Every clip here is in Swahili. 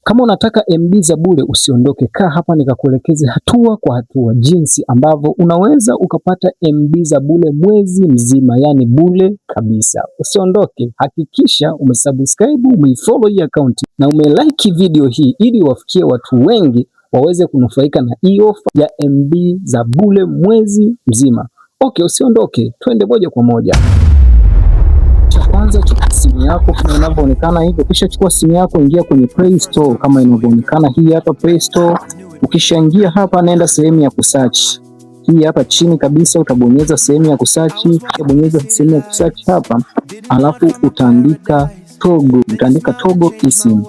Kama unataka MB za bure usiondoke, kaa hapa nikakuelekeze hatua kwa hatua jinsi ambavyo unaweza ukapata MB za bure mwezi mzima, yani bure kabisa. Usiondoke, hakikisha umesubscribe, umeifollow hii account na umelike video hii ili wafikie watu wengi waweze kunufaika na hii ofa ya MB za bure mwezi mzima. Okay, usiondoke, twende moja kwa moja. Kwanza chukua simu yako kama inavyoonekana hivi, kisha chukua simu yako, ingia kwenye Play Store kama inavyoonekana hii hapa Play Store. Ukishaingia hapa, nenda sehemu ya kusearch. Hii hapa chini kabisa utabonyeza sehemu ya kusearch, utabonyeza sehemu ya kusearch hapa, alafu utaandika Togo eSIM.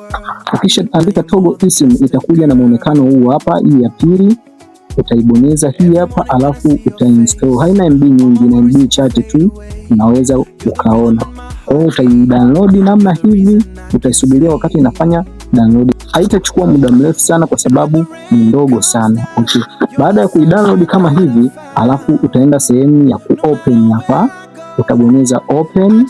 Ukishaandika Togo eSIM itakuja na muonekano huu hapa, hii ya pili. Utaibonyeza hii hapa, alafu utainstall. Haina MB nyingi, na MB chache tu unaweza ukaona. Kwa hiyo utaidownload namna hivi, utaisubiria wakati inafanya download. Haitachukua muda mrefu sana kwa sababu ni ndogo sana. Okay. Baada ya kuidownload kama hivi, alafu utaenda sehemu ya kuopen hapa, utabonyeza open.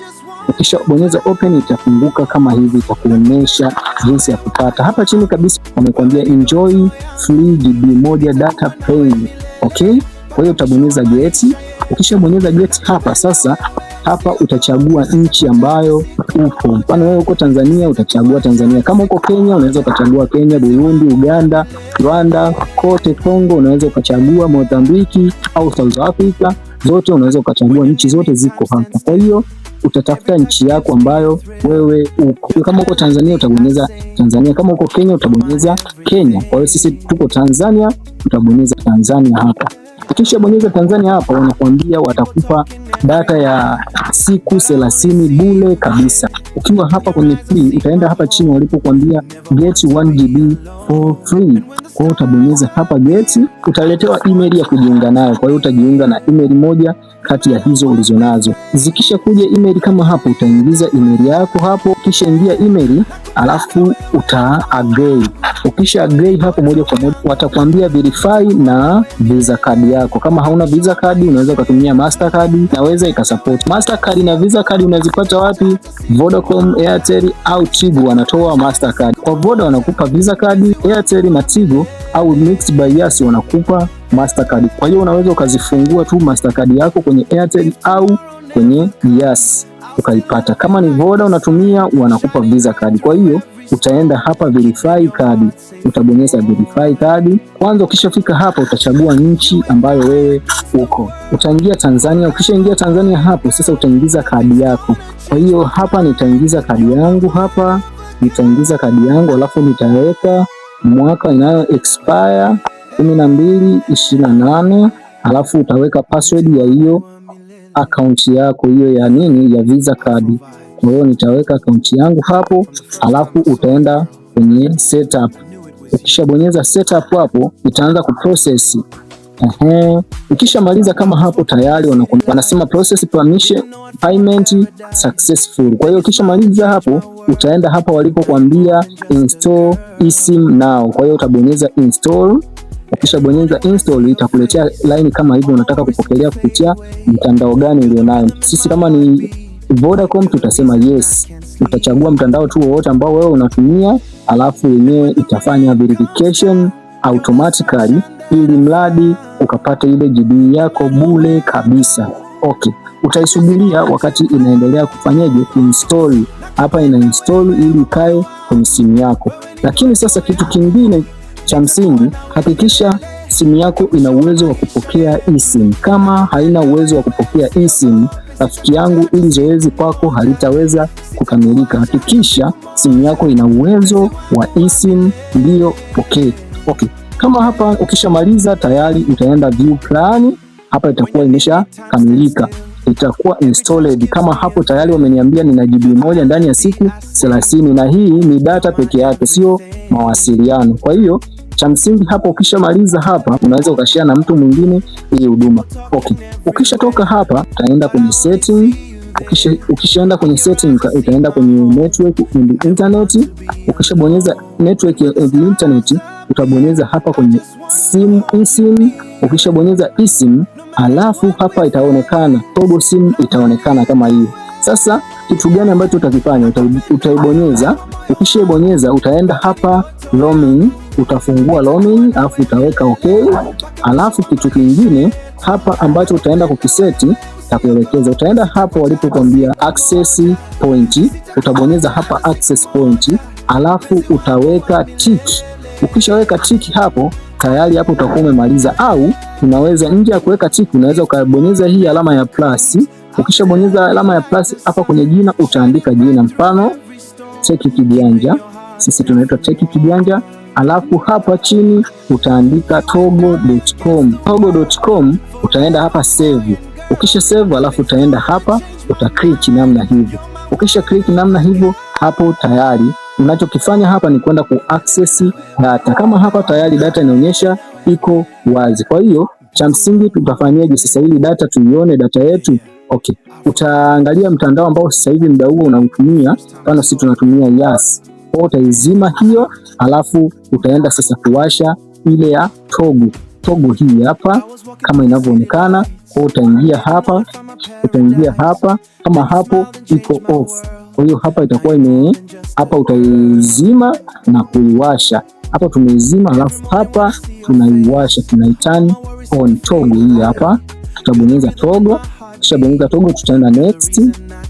Ukishabonyeza open itafunguka kama hivi, itakuonyesha jinsi ya kupata. Hapa chini kabisa wamekwambia enjoy free GB moja data plan. Okay? Kwa hiyo utabonyeza get. Ukishabonyeza get hapa sasa, hapa utachagua nchi ambayo upo. Mfano wewe uko Tanzania, utachagua Tanzania. Kama uko Kenya, unaweza ukachagua Kenya, Burundi, Uganda, Rwanda, kote Kongo, unaweza ukachagua Mozambiki au South Africa. Zote unaweza ukachagua, nchi zote ziko hapa. Kwa hiyo utatafuta nchi yako ambayo wewe uko. Kama uko Tanzania utabonyeza Tanzania, kama uko Kenya utabonyeza Kenya. Kwa hiyo sisi tuko Tanzania, utabonyeza Tanzania hapa. Ukishabonyeza Tanzania hapa, wanakuambia watakupa data ya siku 30 bure kabisa. Ukiwa hapa kwenye free, utaenda hapa chini walipokuambia get 1 GB for free. Kwa hiyo utabonyeza hapa get, utaletewa email ya kujiunga nayo. Kwa hiyo utajiunga na email moja kati ya hizo ulizonazo. Zikisha kuja email kama hapo, utaingiza email yako hapo. Kisha ingia email, alafu uta agree. Ukisha agree hapo, moja kwa moja watakwambia verify na Visa card yako. Kama hauna Visa card, unaweza kutumia Mastercard, naweza ikasupport. Mastercard na Visa card unazipata wapi? Vodacom, Airtel au Tigo wanatoa Mastercard. Kwa Voda wanakupa Visa card, Airtel na Tigo au Mixx by Yas wanakupa Mastercard. Kwa hiyo unaweza ukazifungua tu Mastercard yako kwenye Airtel au kwenye Yas ukaipata. Kama ni Voda unatumia, wanakupa Visa card. Kwa hiyo utaenda hapa verify card, utabonyeza verify card. Kwanza ukishafika hapa, utachagua nchi ambayo wewe uko. Utaingia Tanzania. Ukishaingia Tanzania hapo sasa utaingiza kadi yako. Kwa hiyo hapa nitaingiza kadi yangu hapa, nitaingiza kadi yangu, alafu nitaweka mwaka inayo expire 12/28, alafu utaweka password ya hiyo account yako hiyo ya nini, ya Visa card. Kwa hiyo nitaweka account yangu hapo, alafu utaenda kwenye setup. Ukishabonyeza setup hapo, itaanza kuprocess. Ukishamaliza kama hapo tayari wanasema process permission payment successful. Kwa hiyo ukishamaliza hapo, utaenda hapa walipokuambia install eSIM now. Kwa hiyo utabonyeza install. Ukishabonyeza install, itakuletea line kama hivyo, unataka kupokelea kupitia mtandao gani ulionayo. Sisi kama ni Vodacom tutasema yes. Utachagua mtandao tu wowote ambao wewe unatumia, alafu yenyewe itafanya verification automatically ili mradi ukapata ile GB yako bure kabisa. Okay. Utaisubiria wakati inaendelea kufanyaje, kuinstall. Hapa ina install ili ikae kwenye simu yako. Lakini sasa kitu kingine cha msingi, hakikisha simu yako ina uwezo wa kupokea eSIM. Kama haina uwezo wa kupokea eSIM, rafiki yangu, ili zoezi kwako halitaweza kukamilika. Hakikisha simu yako ina uwezo wa eSIM ndio okay. Kama hapa ukishamaliza tayari, utaenda view plan. Hapa itakuwa imeshakamilika, itakuwa installed. Kama hapo tayari wameniambia nina GB moja ndani ya siku 30, na hii ni data peke yake, sio mawasiliano. Kwa hiyo cha msingi hapo, ukishamaliza hapa, unaweza ukashare na mtu mwingine hii huduma. Okay. Ukishatoka hapa, utaenda kwenye setting. Ukishaenda kwenye setting, utaenda kwenye network and internet. Ukishabonyeza network and internet, utabonyeza hapa kwenye eSIM. Ukishabonyeza eSIM, alafu hapa itaonekana Togo SIM, itaonekana kama hiyo. Sasa kitu gani ambacho utakifanya? Utaibonyeza. Ukishabonyeza utaenda hapa roaming, utafungua roaming alafu utaweka okay. Alafu kitu kingine hapa ambacho utaenda kukiseti takuelekeza, utaenda hapo walipokuambia access point, utabonyeza hapa access point, alafu utaweka tiki. Ukishaweka tiki hapo tayari hapo utakuwa umemaliza, au unaweza nje ya kuweka tiki unaweza ukabonyeza hii alama ya plus. Ukishabonyeza alama ya plus hapa kwenye jina utaandika jina, mfano Tech Kijanja, sisi tunaitwa Tech Kijanja. Alafu hapa chini utaandika togo.com. Togo.com utaenda hapa save. Ukisha save alafu utaenda hapa utaklik namna hivyo. Ukisha click namna hivyo hapo tayari unachokifanya hapa ni kwenda ku-access data. Kama hapa tayari data inaonyesha iko wazi. Kwa hiyo cha msingi tutafanyaje sasa ili data tuione data yetu? Okay. Utaangalia mtandao ambao sasa hivi muda huo unautumia. Kama sisi tunatumia Yas. Kwa utaizima hiyo, alafu utaenda sasa kuwasha ile ya Togo. Togo hii hapa kama inavyoonekana. Kwa utaingia hapa, kama hapo iko off. Kwa hiyo hapa itakuwa hapa utaizima na kuiwasha. Hapa tumeizima, alafu hapa tunaiwasha, tunaiturn on. Togo hii hapa tutabonyeza Togo. Kisha bonyeza Togo, tutaenda next,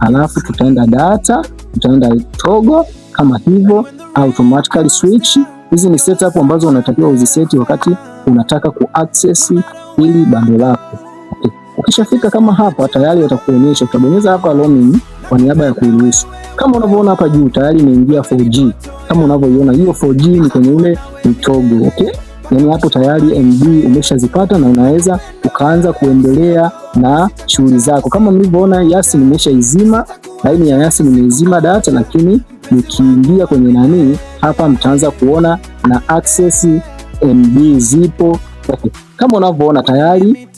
alafu tutaenda data, tutaenda Togo kama hivyo, automatically switch. Hizi ni setup ambazo unatakiwa uziseti wakati unataka kuaccess ili bando lako. Okay. Ukishafika kama hapa tayari watakuonyesha, utabonyeza hapa roaming kwa niaba ya kuruhusu. Kama unavyoona hapa juu tayari imeingia 4G. Kama unavyoiona hiyo 4G ni kwenye ule Togo, okay? Yani hapo tayari MB umeshazipata na unaweza ukaanza kuendelea na shughuli zako. Kama mlivyoona Yas nimeshaizima, laini ya Yas nimeizima data, lakini nikiingia kwenye nani hapa mtaanza kuona na access MB zipo. Okay. Kama unavyoona tayari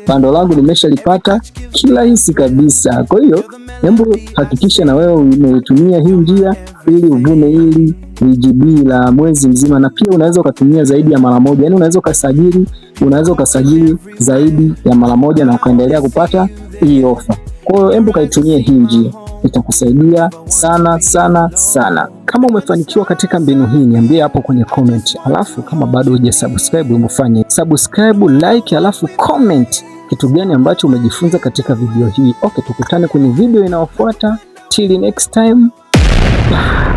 bando langu nimeshalipata kirahisi kabisa. Kwa hiyo hebu hakikisha na wewe umetumia hii njia ili uvune hili GB la mwezi mzima, na pia unaweza ukatumia zaidi ya mara moja. Yani unaweza ukasajili zaidi ya mara moja na ukaendelea kupata hii ofa. Kwa hiyo hebu kaitumie hii njia, itakusaidia sana sana sana. Kama umefanikiwa katika mbinu hii niambie hapo kwenye comment. Alafu kama bado hujasubscribe ufanye subscribe, like, alafu comment kitu gani ambacho umejifunza katika video hii. Okay, tukutane kwenye video inayofuata. Till next time. Bye.